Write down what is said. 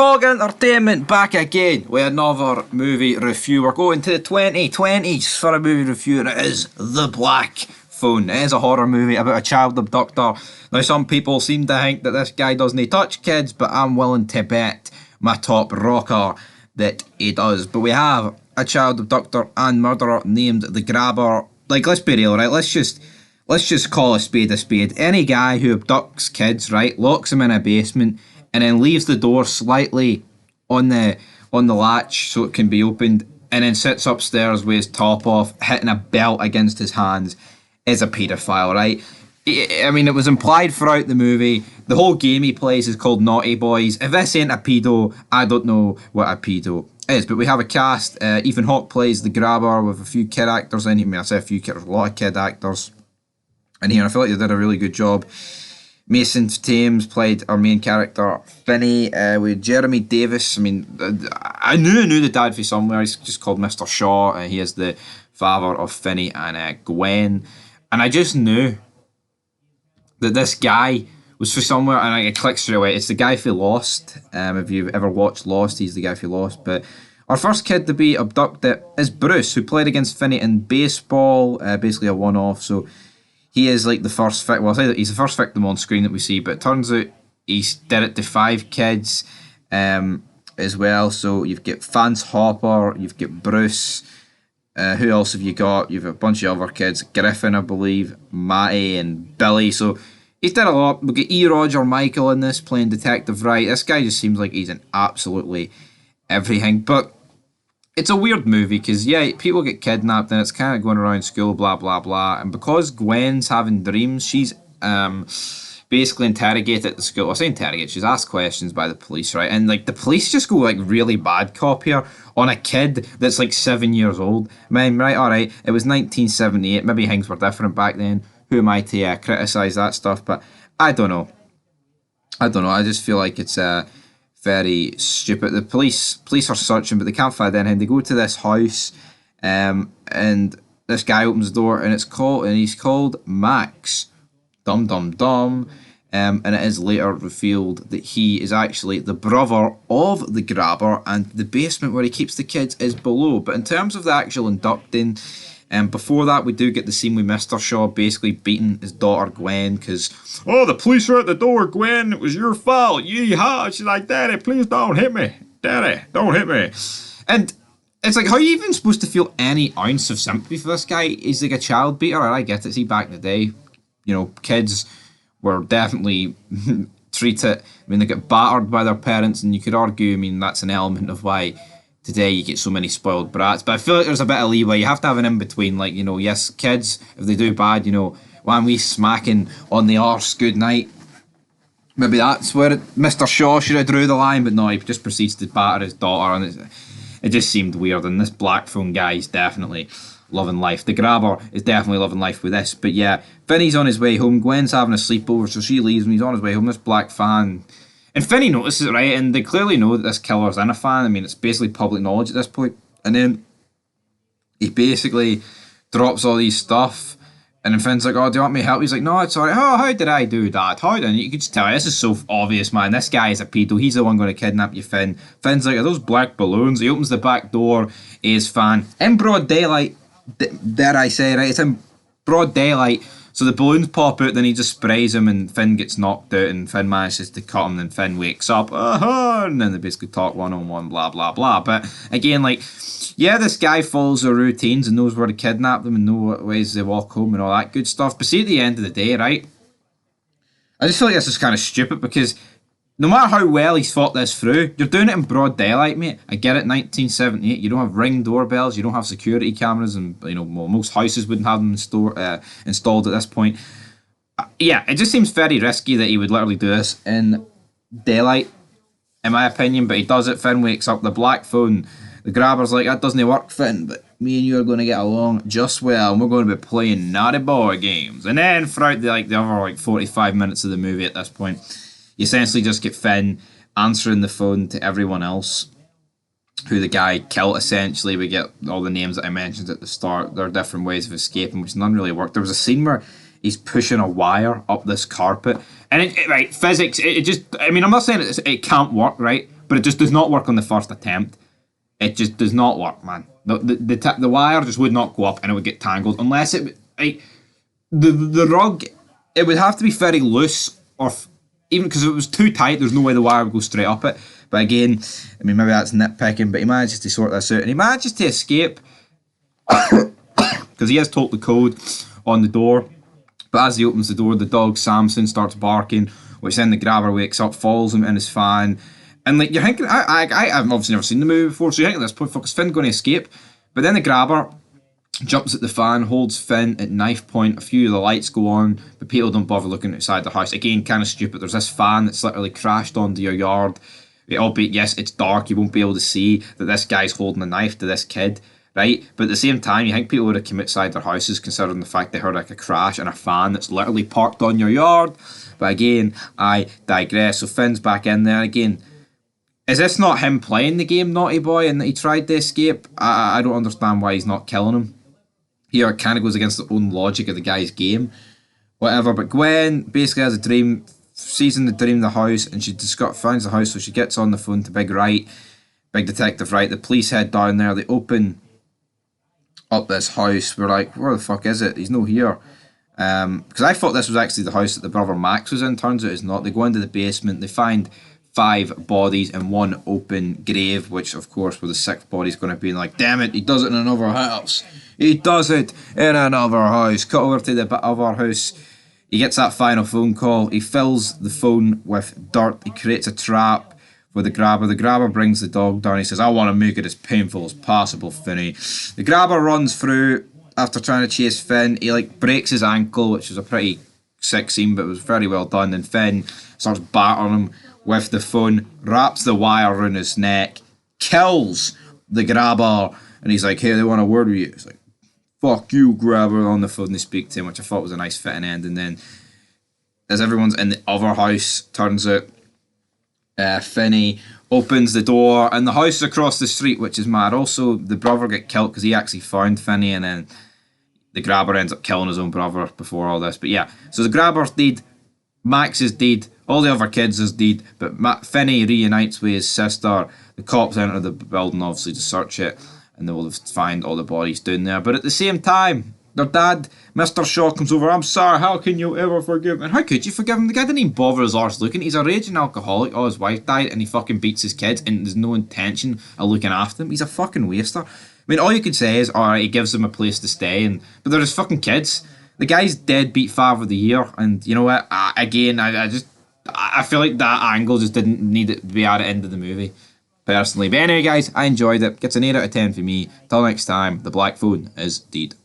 Fog Entertainment back again with another movie review. We're going to the 2020s for a movie review, and it is The Black Phone. It is a horror movie about a child abductor. Now, some people seem to think that this guy doesn't touch kids, but I'm willing to bet my top rocker that he does. But we have a child abductor and murderer named The Grabber. Like, let's be real, right? Let's just call a spade a spade. Any guy who abducts kids, right, locks them in a basement and then leaves the door slightly on the latch so it can be opened, and then sits upstairs with his top off, hitting a belt against his hands, is a paedophile, right? I mean, it was implied throughout the movie. The whole game he plays is called Naughty Boys. If this ain't a pedo, I don't know what a pedo is. But we have a cast. Ethan Hawke plays the Grabber with a few kid actors in. I mean, I say a few kid, a lot of kid actors in here. I feel like they did a really good job. Mason Thames played our main character, Finney, with Jeremy Davis. I mean, I knew the dad from somewhere. He's just called Mr. Shaw. He is the father of Finney and Gwen. And I just knew that this guy was for somewhere, and it clicks straight away. It's the guy who Lost. If you've ever watched Lost, he's the guy who Lost. But our first kid to be abducted is Bruce, who played against Finney in baseball, basically a one-off. So he is like the first victim. Well, I'll say that he's the first victim on screen that we see, but it turns out he's did it to 5 kids as well. So you've got Vance Hopper, you've got Bruce. Who else have you got? You've got a bunch of other kids. Griffin, I believe, Matty and Billy. So he's done a lot. We've got E. Roger Michael in this playing Detective Wright. This guy just seems like he's in absolutely everything. But it's a weird movie because, yeah, people get kidnapped and it's kind of going around school, blah, blah, blah. And because Gwen's having dreams, she's basically interrogated at the school. I say interrogate, she's asked questions by the police, right? And, like, the police just go, like, really bad cop here on a kid that's, like, 7 years old. I mean, right, all right, it was 1978. Maybe things were different back then. Who am I to criticise that stuff? But I don't know. I just feel like it's very stupid. The police are searching, but they can't find anything. They go to this house, and this guy opens the door, and he's called Max. Dum dum dum. And it is later revealed that he is actually the brother of the Grabber, and the basement where he keeps the kids is below. But in terms of the actual inducting, before that, we do get the scene with Mr. Shaw basically beating his daughter Gwen because, oh, the police are at the door, Gwen, it was your fault. Yeehaw. She's like, Daddy, please don't hit me. Daddy, don't hit me. And it's like, how are you even supposed to feel any ounce of sympathy for this guy? He's like a child beater, and I get it. See, back in the day, you know, kids were definitely treated, I mean, they get battered by their parents, and you could argue, I mean, that's an element of why today you get so many spoiled brats. But I feel like there's a bit of leeway. You have to have an in-between, like, you know, yes, kids, if they do bad, you know, one wee smacking on the arse, good night. Maybe that's where Mr. Shaw should have drew the line, but no, he just proceeds to batter his daughter, and it just seemed weird. And this Black Phone guy is definitely loving life. The Grabber is definitely loving life with this. But yeah, Finney's on his way home. Gwen's having a sleepover, so she leaves him. He's on his way home. This black fan, and Finney notices it, right? And they clearly know that this killer's in a fan. I mean, it's basically public knowledge at this point. And then he basically drops all these stuff, and then Finn's like, oh, do you want me to help? He's like, no, it's alright. Oh, how did I do that? How did you could just tell, this is so obvious, man. This guy is a pedo. He's the one going to kidnap you, Finn. Finn's like, are those black balloons? He opens the back door. His fan in broad daylight. Dare I say, right? It's in broad daylight. So the balloons pop out, then he just sprays him, and Finn gets knocked out, and Finn manages to cut him, and Finn wakes up, and then they basically talk one-on-one, blah, blah, blah. But again, like, yeah, this guy follows their routines and knows where to kidnap them and know what ways they walk home and all that good stuff. But see, at the end of the day, right, I just feel like this is kind of stupid because no matter how well he's thought this through, you're doing it in broad daylight, mate. I get it, 1978. You don't have Ring doorbells. You don't have security cameras, and you know, well, most houses wouldn't have them installed at this point. Yeah, it just seems very risky that he would literally do this in daylight, in my opinion. But he does it. Finn wakes up. The Black Phone. The Grabber's like, that doesn't work, Finn, but me and you are going to get along just well, and we're going to be playing naughty boy games. And then throughout the other 45 minutes of the movie at this point, you essentially just get Finn answering the phone to everyone else who the guy killed, essentially. We get all the names that I mentioned at the start. There are different ways of escaping, which none really work. There was a scene where he's pushing a wire up this carpet. And, right, physics, it just, I mean, I'm not saying it can't work, right? but it just does not work on the first attempt. It just does not work, man. The wire just would not go up, and it would get tangled unless it like the rug. It would have to be very loose, or even because if it was too tight, there's no way the wire would go straight up it. But again, I mean, maybe that's nitpicking, but he manages to sort this out, and he manages to escape because he has told the code on the door. But as he opens the door, the dog Samson starts barking, which then the grabber wakes up, falls him in his fan. And like you're thinking, I've obviously never seen the movie before, so you think at this point, fuck, is Finn going to escape? But then the grabber jumps at the fan, holds Finn at knife point. A few of the lights go on, but people don't bother looking outside the house. Again, kind of stupid. There's this fan that's literally crashed onto your yard. Albeit, yes, it's dark. You won't be able to see that this guy's holding a knife to this kid, right? But at the same time, you think people would have come outside their houses considering the fact they heard like a crash and a fan that's literally parked on your yard. But again, I digress. So Finn's back in there again. Is this not him playing the game Naughty Boy and that he tried to escape? I don't understand why he's not killing him. Here it kind of goes against the own logic of the guy's game. Whatever, but Gwen basically has a dream, sees in the dream the house, and she just finds the house, so she gets on the phone to Big Detective Wright. The police head down there, they open up this house. We're like, where the fuck is it? He's no here. Because I thought this was actually the house that the brother Max was in. Turns out it's not. They go into the basement, they find 5 bodies in one open grave, which of course where the 6th body's going to be like, damn it, he does it in another house. He does it in another house. Cut over to the bit of our house. He gets that final phone call. He fills the phone with dirt. He creates a trap for the grabber. The grabber brings the dog down. He says, I want to make it as painful as possible, Finney. The grabber runs through after trying to chase Finn. He like breaks his ankle, which was a pretty sick scene, but it was very well done. And Finn starts battering him with the phone, wraps the wire around his neck, kills the grabber, and he's like, hey, they want a word with you. He's like, fuck you, grabber, on the phone. They speak to him, which I thought was a nice fitting end. And then as everyone's in the other house, turns out Finney opens the door, and the house is across the street, which is mad. Also, the brother get killed because he actually found Finney, and then the grabber ends up killing his own brother before all this. But yeah, so the grabber's dead, Max is dead, all the other kids is dead, but Finney reunites with his sister. The cops enter the building, obviously, to search it, and they will find all the bodies down there. But at the same time, their dad, Mr. Shaw, comes over. I'm sorry, how can you ever forgive me? And how could you forgive him? The guy didn't even bother his arse looking. He's a raging alcoholic. Oh, his wife died, and he fucking beats his kids, and there's no intention of looking after them. He's a fucking waster. I mean, all you can say is, alright, he gives them a place to stay, but they're his fucking kids. The guy's deadbeat father of the year, and you know what? I feel like that angle just didn't need it to be at the end of the movie, personally. But anyway, guys, I enjoyed it. Gets an 8 out of 10 for me. Till next time, the Black Phone is dead.